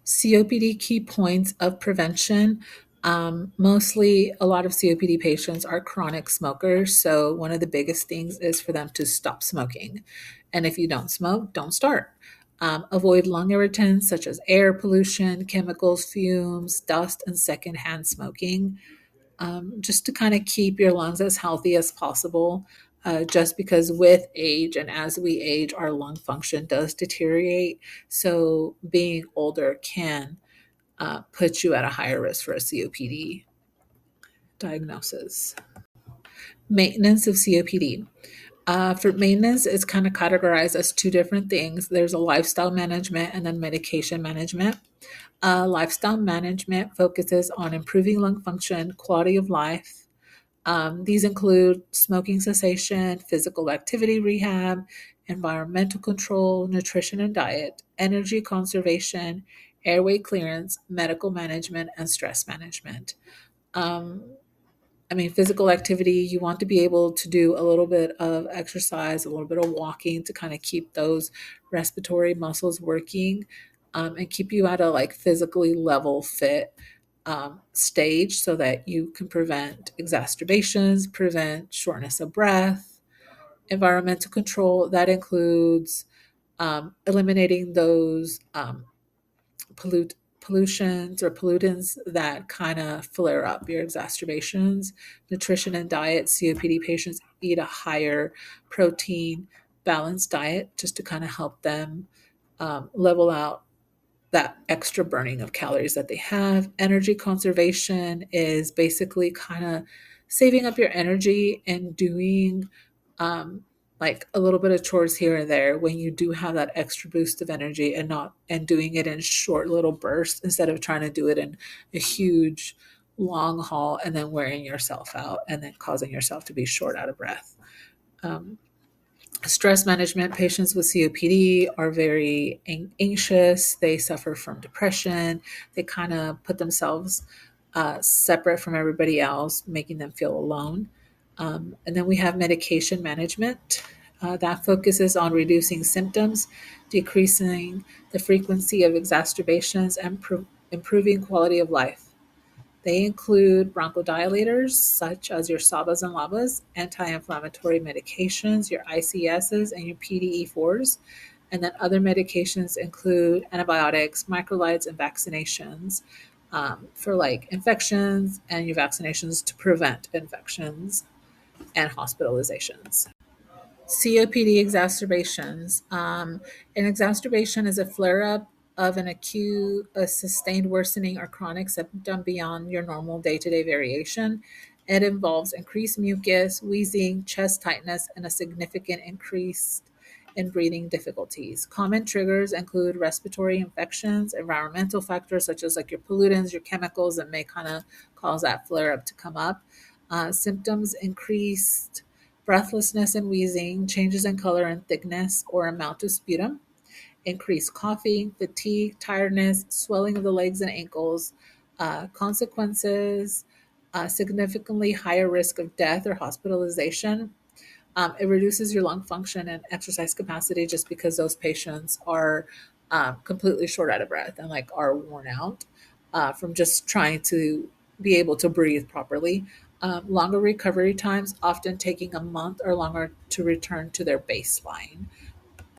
COPD key points of prevention. Mostly, a lot of COPD patients are chronic smokers. So, one of the biggest things is for them to stop smoking. And if you don't smoke, don't start. Avoid lung irritants such as air pollution, chemicals, fumes, dust, and secondhand smoking, just to kind of keep your lungs as healthy as possible. Just because with age and as we age, our lung function does deteriorate. So being older can put you at a higher risk for a COPD diagnosis. Maintenance of COPD. For maintenance, it's kind of categorized as two different things. There's a lifestyle management and then medication management. Lifestyle management focuses on improving lung function, quality of life. These include smoking cessation, physical activity rehab, environmental control, nutrition and diet, energy conservation, airway clearance, medical management, and stress management. Um, Physical activity, you want to be able to do a little bit of exercise, a little bit of walking to kind of keep those respiratory muscles working, and keep you at a like physically level fit stage so that you can prevent exacerbations, prevent shortness of breath. Environmental control, that includes eliminating those pollutions or pollutants that kind of flare up your exacerbations. Nutrition and diet, COPD patients eat a higher protein balanced diet just to kind of help them level out that extra burning of calories that they have. Energy conservation is basically kind of saving up your energy and doing um, like a little bit of chores here and there when you do have that extra boost of energy, and not and doing it in short little bursts instead of trying to do it in a huge long haul and then wearing yourself out and then causing yourself to be short out of breath. Um, Stress management, patients with COPD are very anxious. They suffer from depression. They kind of put themselves separate from everybody else, making them feel alone. And then we have medication management that focuses on reducing symptoms, decreasing the frequency of exacerbations, and improving quality of life. They include bronchodilators such as your SABAs and LABAs, anti-inflammatory medications, your ICSs, and your PDE4s. And then other medications include antibiotics, microlides, and vaccinations for like infections, and your vaccinations to prevent infections and hospitalizations. COPD exacerbations. An exacerbation is a flare up of an acute, a sustained worsening, or chronic symptom beyond your normal day to day variation. It involves increased mucus, wheezing, chest tightness, and a significant increase in breathing difficulties. Common triggers include respiratory infections, environmental factors such as like your pollutants, your chemicals that may kind of cause that flare up to come up. Symptoms increased breathlessness and wheezing, changes in color and thickness or amount of sputum, increased coughing, fatigue, tiredness, swelling of the legs and ankles, consequences, significantly higher risk of death or hospitalization. It reduces your lung function and exercise capacity just because those patients are completely short out of breath and like are worn out from just trying to be able to breathe properly. Longer recovery times, often taking a month or longer to return to their baseline.